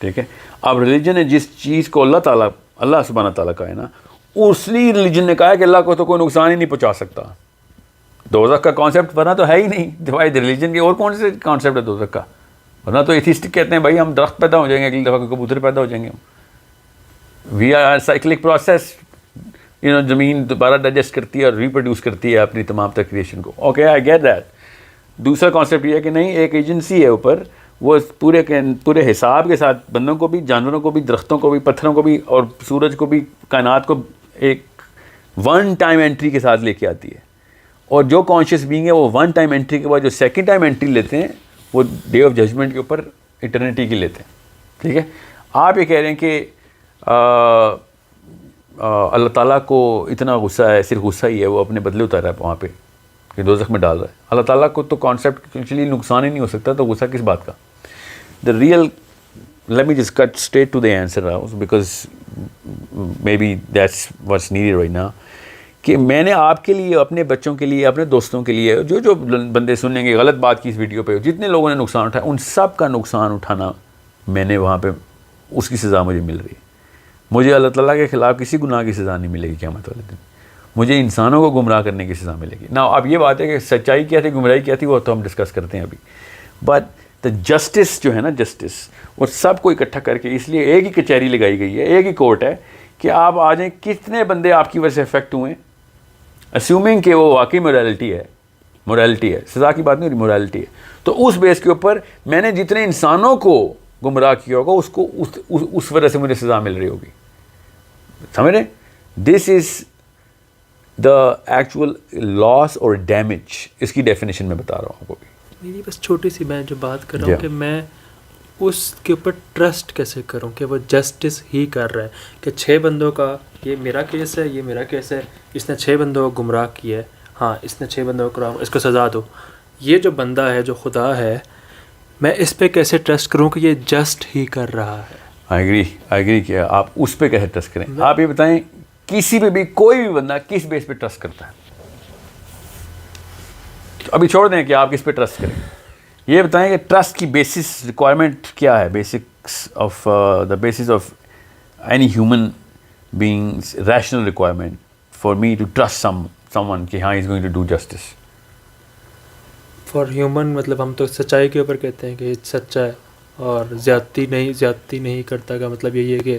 ٹھیک ہے, اب ریلیجن ہے جس چیز کو اللہ سبحانہ تعالیٰ کا ہے نا, اسی ریلیجن نے کہا ہے کہ اللہ کو تو کوئی نقصان ہی نہیں پہنچا سکتا. دوزخ کا کانسیپٹ ورنہ تو ہے ہی نہیں. دیوائی ریلیجن کے اور کون سے کانسیپٹ ہے دوزخ کا؟ ورنہ تو ایتھیسٹک کہتے ہیں بھائی ہم درخت پیدا ہو جائیں گے, اگلی دفعہ کبوتر پیدا ہو جائیں گے. وی آر سائیکلک پروسیس, زمین دوبارہ ڈائجسٹ کرتی ہے اور ریپروڈیوس کرتی ہے اپنی تمام تر کریشن کو. Okay, I get that. دوسرا کانسیپٹ یہ ہے کہ نہیں, ایک ایجنسی ہے اوپر, وہ پورے حساب کے ساتھ بندوں کو بھی, جانوروں کو بھی, درختوں کو بھی, پتھروں کو بھی, اور سورج کو بھی, کائنات کو ایک ون ٹائم انٹری کے ساتھ لے کے آتی ہے. اور جو کانشیس بینگ ہے وہ ون ٹائم انٹری کے بعد جو سیکنڈ ٹائم انٹری لیتے ہیں وہ ڈے آف ججمنٹ کے اوپر ایٹرنیٹی کی لیتے ہیں. ٹھیک ہے, آپ یہ کہہ رہے ہیں کہ اللہ تعالیٰ کو اتنا غصہ ہے, صرف غصہ ہی ہے, وہ اپنے بدلے اتارا ہے وہاں پہ کہ دوزخ میں ڈال رہا ہے. اللہ تعالیٰ کو تو کانسیپٹ ایکچولی نقصان ہی نہیں ہو سکتا, تو غصہ کس بات کا؟ The real, let me just cut straight to the answer because maybe that's what's needed right now, کہ میں نے آپ کے لیے, اپنے بچوں کے لیے, اپنے دوستوں کے لیے, جو بندے سنیں گے غلط بات کی اس ویڈیو پہ, جتنے لوگوں نے نقصان اٹھایا ان سب کا نقصان اٹھانا میں نے وہاں پہ, اس کی سزا مجھے مل رہی ہے. مجھے اللہ تعالیٰ کے خلاف کسی گناہ کی سزا نہیں ملے گی قیامت والے دن. مجھے انسانوں کو گمراہ کرنے کی سزا ملے گی. نا اب یہ بات ہے کہ سچائی کیا تھی, گمراہی کیا تھی, وہ تو ہم ڈسکس کرتے ہیں ابھی. بٹ دا جسٹس جو ہے نا, جسٹس وہ سب کو اکٹھا کر کے, اس لیے ایک ہی کچہری لگائی گئی ہے, ایک ہی کورٹ ہے کہ آپ آ جائیں کتنے بندے آپ کی وجہ سے افیکٹ ہوئے ہیں, اسیومنگ کہ وہ واقعی مورالٹی ہے, سزا کی بات نہیں ہو رہی, مورالٹی ہے. تو اس بیس کے اوپر میں نے جتنے انسانوں کو گمراہ کیا ہوگا اس کو اس وجہ سے مجھے سزا مل رہی ہوگی. سمجھ رہے؟ دس از دا ایکچوئل لاس اور ڈیمیج. اس کی ڈیفینیشن میں بتا رہا ہوں آپ کو. میری بس چھوٹی سی میں جو بات کر رہا ہوں کہ میں اس کے اوپر ٹرسٹ کیسے کروں کہ وہ جسٹس ہی کر رہا ہے, کہ 6 بندوں کا یہ میرا کیس ہے, یہ میرا کیس ہے, اس نے 6 بندوں کو گمراہ کیا ہے, ہاں اس نے 6 بندوں کو اس کو سزا دو. یہ جو بندہ ہے, جو خدا ہے, میں اس پہ کیسے ٹرسٹ کروں کہ یہ جسٹ ہی کر رہا ہے؟ آئی ایگری کہ آپ اس پہ کیسے ٹرسٹ کریں. آپ یہ بتائیں کسی پہ بھی کوئی بھی بندہ کس بیس پہ ٹرسٹ کرتا ہے؟ ابھی چھوڑ دیں کہ آپ کس پہ ٹرسٹ کریں, یہ بتائیں کہ ٹرسٹ کی بیسس ریکوائرمنٹ کیا ہے, basics of the basis of any human beings rational requirement for me to trust someone کہ ہاں is going to do justice. For human مطلب ہم تو سچائی کے اوپر کہتے ہیں کہ سچا ہے اور زیادتی نہیں کرتا کا مطلب یہی ہے کہ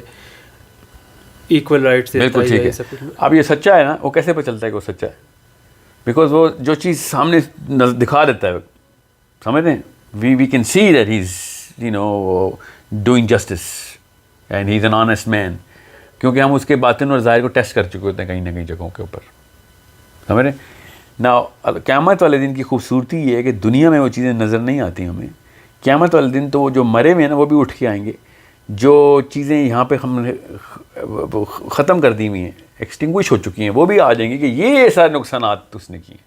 ایکول رائٹس دیتا ہے. بالکل ٹھیک ہے. اب یہ سچا ہے نا, وہ کیسے پتہ چلتا ہے کہ وہ سچا ہے؟ بیکاز وہ جو چیز سامنے دکھا دیتا ہے, سمجھ رہے ہیں, we can see that he is doing justice and he is an honest man, کیونکہ ہم اس کے باطن اور ظاہر کو ٹیسٹ کر چکے ہوتے ہیں کہیں نہ کہیں جگہوں کے اوپر. سمجھ رہے ہیں نا. قیامت والے دن کی خوبصورتی یہ ہے کہ دنیا میں وہ چیزیں نظر نہیں آتی ہمیں. قیامت والے دن تو وہ جو مرے ہوئے ہیں نا وہ بھی اٹھ کے آئیں گے. جو چیزیں یہاں پہ ہم نے ختم کر دی ہوئی ہیں, ایکسٹنگوش ہو چکی ہیں, وہ بھی آ جائیں گے کہ یہ سارے نقصانات اس نے کیے.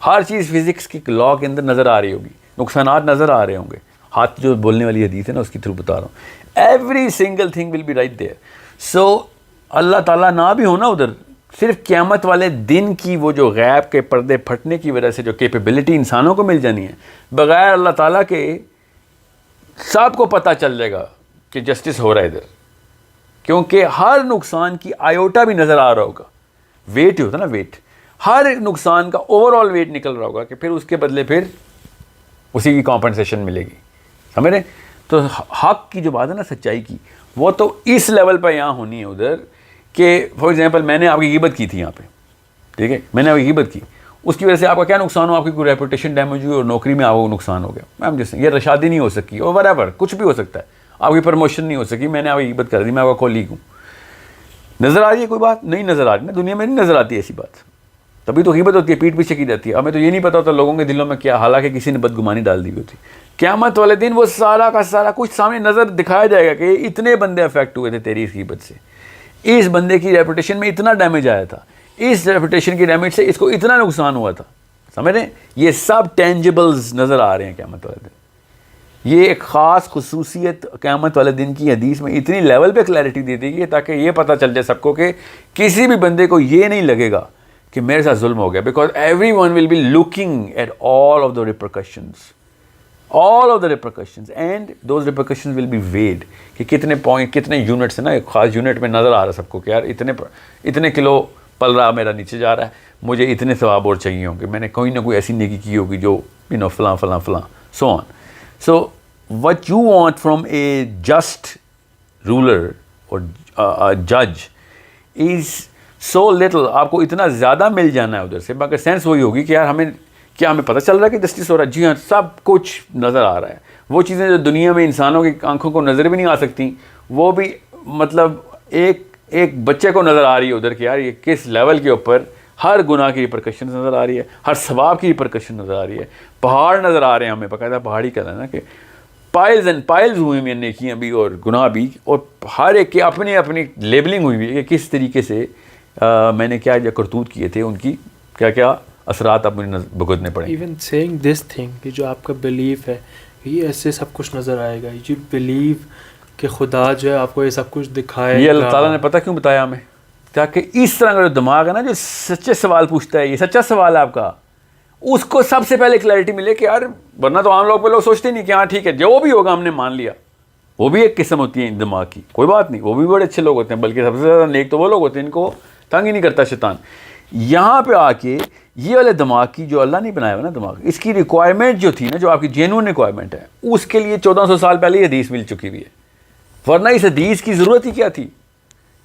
ہر چیز فزکس کی لا کے اندر نظر آ رہی ہوگی, نقصانات نظر آ رہے ہوں گے. ہاتھ جو بولنے والی حدیث ہے نا اس کی تھرو بتا رہا ہوں, every single thing will be right there. So Allah تعالیٰ نہ بھی ہونا ادھر, صرف قیامت والے دن کی وہ جو غیب کے پردے پھٹنے کی وجہ سے جو کیپیبلٹی انسانوں کو مل جانی ہے, بغیر اللہ تعالیٰ کے سب کو پتہ چل جائے گا کہ جسٹس ہو رہا ہے ادھر, کیونکہ ہر نقصان کی آیوٹا بھی نظر آ رہا ہوگا. ویٹ ہوتا نا, ویٹ, ہر نقصان کا اوور آل ویٹ نکل رہا ہوگا کہ پھر اس کے بدلے پھر اسی کی کمپنسیشن ملے گی. سمجھ رہے؟ تو حق کی جو بات ہے نا, سچائی کی, وہ تو اس لیول پہ یہاں ہونی ہے ادھر کہ فار ایگزامپل میں نے آپ کی غیبت کی تھی یہاں پہ, ٹھیک ہے, میں نے آپ کی غیبت کی, اس کی وجہ سے آپ کا کیا نقصان ہو, آپ کی کوئی ریپوٹیشن ڈیمیج ہوئی اور نوکری میں آپ کو نقصان ہو گیا. میم جس یہ شادی نہیں ہو سکی اور وٹ ایور کچھ بھی ہو سکتا ہے, آپ کی پروموشن نہیں ہو سکی, میں نے آپ کی غیبت کر دی, میں آپ کا کولیگ ہوں. نظر آ رہی ہے کوئی بات؟ نہیں نظر آ رہی نا, دنیا میں نہیں نظر آتی ایسی بات. تبھی تو غیبت ہوتی ہے, پیٹھ پیچھے کی جاتی ہے. ہمیں تو یہ نہیں پتا ہوتا لوگوں کے دلوں میں کیا, حالانکہ کسی نے بدگمانی ڈال دی ہوتی. قیامت والے دن وہ سارا کا سارا کچھ سامنے نظر دکھایا جائے گا کہ اتنے بندے افیکٹ ہوئے تھے تیری اس غیبت سے, اس بندے کی ریپوٹیشن میں اتنا ڈیمیج آیا تھا, اس ریپوٹیشن کی ڈیمیج سے اس کو اتنا نقصان ہوا تھا. سمجھ رہے ہیں؟ یہ سب ٹینجیبلز نظر آ رہے ہیں قیامت والے دن. یہ ایک خاص خصوصیت قیامت والے دن کی حدیث میں اتنی لیول پہ کلیئرٹی دے دی گئی تاکہ یہ پتہ چل جائے سب کو کہ کسی بھی بندے کو یہ نہیں لگے گا کہ میرے ساتھ ظلم ہو گیا, because everyone will be looking at all of the repercussions, all of the repercussions, and those repercussions will be weighed کہ کتنے پوائنٹ, کتنے یونٹس ہیں نا, ایک خاص یونٹ میں نظر آ رہا ہے سب کو کہ یار اتنے کلو پل رہا میرا نیچے جا رہا ہے, مجھے اتنے ثواب اور چاہیے ہوں گے, میں نے کوئی نہ کوئی ایسی نیکی کی ہوگی جو فلاں فلاں فلاں so on. So what you want from a just ruler or a judge is so little, آپ کو اتنا زیادہ مل جانا ہے ادھر سے, مگر سینس وہی ہوگی کہ یار ہمیں پتہ چل رہا ہے کہ جسٹس ہو رہا ہے. جی ہاں, سب کچھ نظر آ رہا ہے. وہ چیزیں جو دنیا میں انسانوں کی آنکھوں کو نظر بھی نہیں آ سکتی, وہ بھی مطلب ایک بچے کو نظر آ رہی ہے ادھر کہ یار یہ کس لیول کے اوپر ہر گناہ کی ریپرکشن نظر آ رہی ہے, ہر ثواب کی ریپرکشن نظر آ رہی ہے. پہاڑ نظر آ رہے ہیں ہمیں, باقاعدہ پہاڑی کہتا ہے نا کہ پائلز اینڈ پائلز ہوئی ہوئی ہیں نیکیاں بھی اور گناہ بھی, اور ہر ایک کی اپنی اپنی لیبلنگ ہوئی ہوئی ہے کہ کس طریقے سے میں نے کیا کرتوت کیے تھے, ان کی کیا کیا اثرات اب مجھے بھگتنے پڑے. ایون سیئنگ دس تھنگ کہ جو آپ کا بلیف ہے یہ ایسے سب کچھ نظر آئے گا, یو بلیو کہ خدا جو ہے آپ کو یہ سب کچھ دکھائے. یہ اللہ تعالیٰ نے پتہ کیوں بتایا ہمیں, تاکہ اس طرح کا جو دماغ ہے نا, جو سچے سوال پوچھتا ہے, یہ سچا سوال ہے آپ کا, اس کو سب سے پہلے کلیئرٹی ملے کہ یار ورنہ تو عام لوگ پہ لوگ سوچتے نہیں کہ ہاں ٹھیک ہے جو بھی ہوگا ہم نے مان لیا, وہ بھی ایک قسم ہوتی ہے دماغ کی, کوئی بات نہیں, وہ بھی بڑے اچھے لوگ ہوتے ہیں, بلکہ سب سے زیادہ نیک تو وہ لوگ ہوتے ہیں ان کو تنگ ہی نہیں کرتا شیطان. یہاں پہ آ کے یہ والے دماغ کی جو اللہ نہیں بنایا ہوا نا دماغ, اس کی ریکوائرمنٹ جو تھی نا, جو آپ کی جینوئن ریکوائرمنٹ ہے, اس کے لیے 1400 سال پہلے یہ حدیث مل چکی ہوئی ہے, ورنہ اس حدیث کی ضرورت ہی کیا تھی؟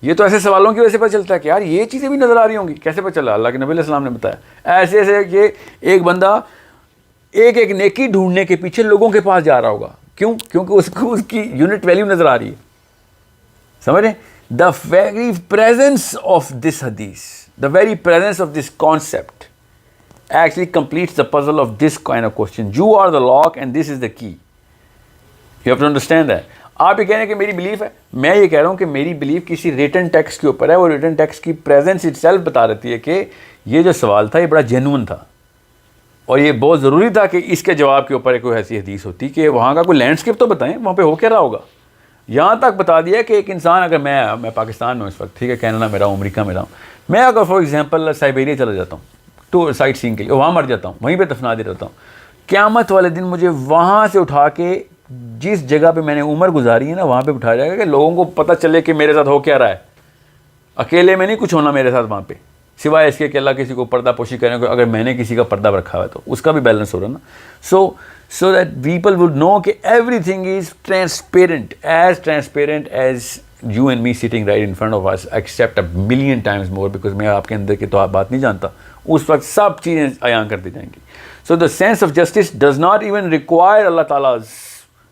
یہ تو ایسے سوالوں کی وجہ سے پتہ چلتا ہے کہ یار یہ چیزیں بھی نظر آ رہی ہوں گی. کیسے پتہ چلا؟ اللہ کے نبی علیہ السلام نے بتایا. ایسے ایسے کہ ایک بندہ ایک ایک نیکی ڈھونڈنے کے پیچھے لوگوں کے پاس جا رہا ہوگا. کیوں؟ کیونکہ اس کو اس کی یونٹ ویلیو نظر آ رہی ہے. سمجھ رہے ہیں؟ The very presence of this حدیث, the very presence of this concept actually completes the puzzle of this kind of question. You are the lock and this is the key. You have to understand that. آپ یہ کہہ رہے ہیں کہ میری belief ہے, میں یہ کہہ رہا ہوں کہ میری بلیف کسی ریٹن ٹیکسٹ کے اوپر ہے. وہ ریٹن ٹیکسٹ کی پریزنس اٹ سیلف بتا رہتی ہے کہ یہ جو سوال تھا یہ بڑا جینون تھا, اور یہ بہت ضروری تھا کہ اس کے جواب کے اوپر کوئی ایسی حدیث ہوتی کہ وہاں کا کوئی لینڈسکیپ تو بتائیں, وہاں پہ ہو کیا رہا ہوگا. یہاں تک بتا دیا کہ ایک انسان, اگر میں پاکستان میں اس وقت, ٹھیک ہے, کینیڈا میں رہا ہوں, امریکہ میں رہا ہوں, میں اگر فار ایگزامپل سائبیریا چلا جاتا ہوں تو سائٹ سینگ کے لیے, وہاں مر جاتا ہوں, وہیں پہ دفنا دے رہتا ہوں, قیامت والے دن مجھے وہاں سے اٹھا کے جس جگہ پہ میں نے عمر گزاری ہے نا, وہاں پہ بٹھایا جائے گا کہ لوگوں کو پتہ چلے کہ میرے ساتھ ہو کیا رہا ہے. اکیلے میں نہیں کچھ ہونا میرے ساتھ وہاں پہ, سوائے اس کے کہ اللہ کسی کو پردہ پوشی کرنے کو, اگر میں نے کسی کا پردہ رکھا ہوا ہے تو اس کا بھی بیلنس ہو رہا نا. So that people would know کہ everything is transparent as you and me sitting right in front of us, except a million times more, because میں آپ کے اندر کی تو آپ بات نہیں جانتا. اس وقت سب چیزیں عیاں کر دی جائیں گی. So the sense of justice does not even require Allah تعالیٰ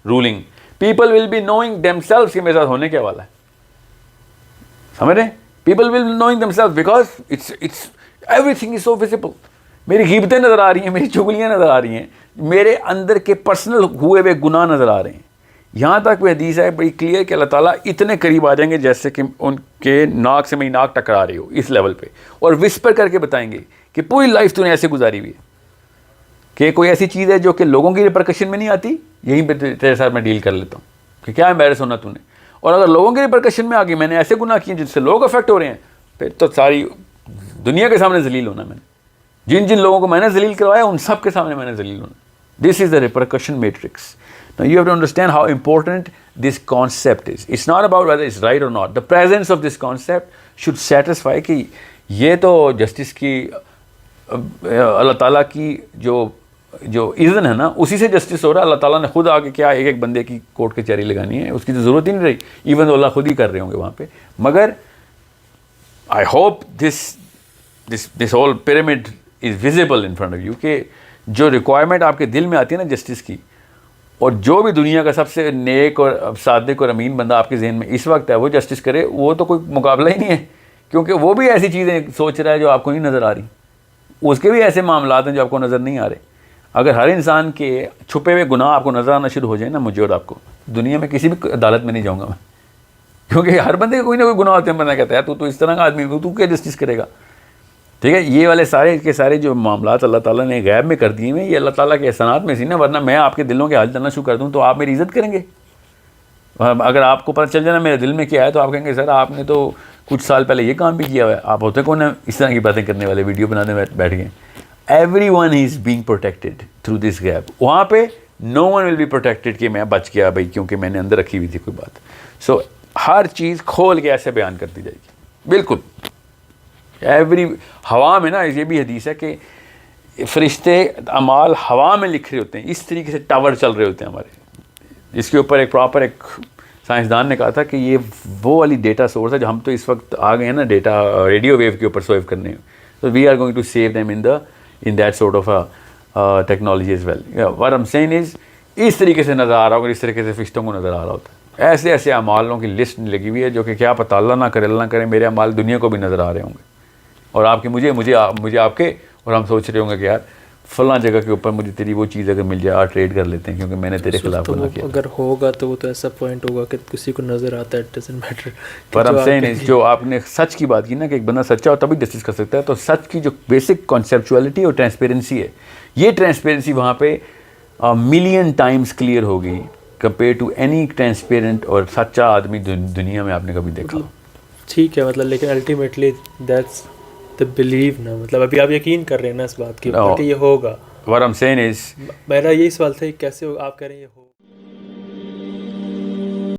ruling. People will be knowing themselves کہ میرے ساتھ ہونے کیا والا ہے. سمجھ رہے ہیں؟ People will knowing themselves because it's everything is so visible. میری غیبتیں نظر آ رہی ہیں, میری چغلیاں نظر آ رہی ہیں, میرے اندر کے پرسنل ہوئے ہوئے گناہ نظر آ رہے ہیں. یہاں تک وہ حدیث ہے بڑی کلیئر کہ اللہ تعالیٰ اتنے قریب آ جائیں گے جیسے کہ ان کے ناک سے میری ناک ٹکرا رہی ہو, اس لیول پہ, اور وسپر کر کے بتائیں گے کہ پوری لائف تو نے ایسے گزاری ہوئی ہے کہ کوئی ایسی چیز ہے جو کہ لوگوں کی ریپرکشن میں نہیں آتی, یہیں پہ تیرے ساتھ میں ڈیل کر لیتا ہوں کہ کیا امبیرس ہونا تو نے. اور اگر لوگوں کی ریپرکشن میں آ گئی, میں نے ایسے گناہ کیے جن سے لوگ افیکٹ ہو رہے ہیں, پھر تو ساری دنیا کے سامنے ذلیل ہونا. میں نے جن جن لوگوں کو میں نے ذلیل کروایا ان سب کے سامنے میں نے ذلیل ہونا. This is the repercussion matrix. Now you have to understand how important this concept is. It's not about whether it's right or not. The presence of this concept should satisfy کہ یہ تو جسٹس کی اللہ تعالیٰ کی جو اذن ہے نا, اسی سے جسٹس ہو رہا ہے. اللہ تعالیٰ نے خود آگے کیا ایک ایک بندے کی کوٹ کچہری لگانی ہے, اس کی تو ضرورت ہی نہیں رہی. ایون اللہ خود ہی کر رہے ہوں گے وہاں پہ. مگر I hope this whole pyramid is visible in front of you کہ جو ریکوائرمنٹ آپ کے دل میں آتی ہے نا جسٹس کی, اور جو بھی دنیا کا سب سے نیک اور صادق اور امین بندہ آپ کے ذہن میں اس وقت ہے وہ جسٹس کرے, وہ تو کوئی مقابلہ ہی نہیں ہے, کیونکہ وہ بھی ایسی چیزیں سوچ رہا ہے جو آپ کو نہیں نظر آ رہی. اس کے بھی ایسے معاملات ہیں جو آپ کو نظر نہیں آ رہے. اگر ہر انسان کے چھپے ہوئے گناہ آپ کو نظر آنا شروع ہو جائے نا, مجھے اور آپ کو, دنیا میں کسی بھی عدالت میں نہیں جاؤں گا میں, کیونکہ ہر بندے کے کوئی نہ کوئی گناہ ہوتے ہیں. بندہ کہتا ہے تو اس طرح کا آدمی تو کیا جسٹس کرے گا. ٹھیک ہے, یہ والے سارے کے سارے جو معاملات اللہ تعالیٰ نے غیب میں کر دیے ہیں, یہ اللہ تعالیٰ کے احسانات میں سی نا, ورنہ میں آپ کے دلوں کے حال جاننا شروع کر دوں تو آپ میری عزت کریں گے. اگر آپ کو پتہ چل جانا میرے دل میں کیا ہے تو آپ کہیں گے سر آپ نے تو کچھ سال پہلے یہ کام بھی کیا ہوا ہے. آپ ہوتے کون ہیں اس طرح کی باتیں کرنے والے, ویڈیو بنانے بیٹھ گئے. Every one is being protected through this gap. وہاں پہ نو ون ول بی پروٹیکٹیڈ کہ میں بچ گیا بھائی کیونکہ میں نے اندر رکھی ہوئی تھی کوئی بات. سو ہر چیز کھول کے ایسے بیان کر دی جائے گی بالکل. ایوری ہوا میں نا, یہ بھی حدیث ہے کہ فرشتے اعمال ہوا میں لکھ رہے ہوتے ہیں, اس طریقے سے ٹاور چل رہے ہوتے ہیں ہمارے. اس کے اوپر ایک پراپر ایک سائنسدان نے کہا تھا کہ یہ وہ والی ڈیٹا سورس ہے جو ہم تو اس وقت آ گئے ہیں نا ڈیٹا ریڈیو ویو کے اوپر سویو کرنے. تو we are going to save them in that sort of technology as well. what I'm saying is اس طریقے سے نظر آ رہا ہوگا, اس طریقے سے فرشتوں کو نظر آ رہا ہوتا ہے. ایسے ایسے اعمالوں کی لسٹ لگی ہوئی ہے جو کہ کیا پتہ اللہ نہ کرے, اللہ نہ کرے میرے اعمال دنیا کو بھی نظر آ رہے ہوں گے, اور آپ کے مجھے آپ کے, اور ہم سوچ رہے ہوں گے کہ یار فلاں جگہ کے اوپر مجھے تیری وہ چیز اگر مل جائے ٹریڈ کر لیتے ہیں کیونکہ میں نے تیرے خلاف گناہ کیا. اگر ہوگا تو وہ تو ایسا پوائنٹ ہوگا کہ کسی کو نظر آتا ہے, اٹ ڈزنٹ میٹر. پر ہم سین جو آپ نے سچ کی بات کی نا کہ ایک بندہ سچا ہو تبھی جسٹس کر سکتا ہے, تو سچ کی جو بیسک کانسیپچولیٹی اور ٹرانسپیرنسی ہے, یہ ٹرانسپیرنسی وہاں پہ ملین ٹائمز کلیئر ہوگی کمپیئر ٹو اینی ٹرانسپیرنٹ اور سچا آدمی دنیا میں آپ نے کبھی دیکھا. ٹھیک ہے مطلب, لیکن الٹیمیٹلی دیٹس the believe نا, مطلب ابھی آپ یقین کر رہے ہیں نا اس بات کی کہ یہ ہوگا. what I'm saying is میرا یہی سوال تھا کہ کیسے آپ کہہ رہے ہیں یہ ہو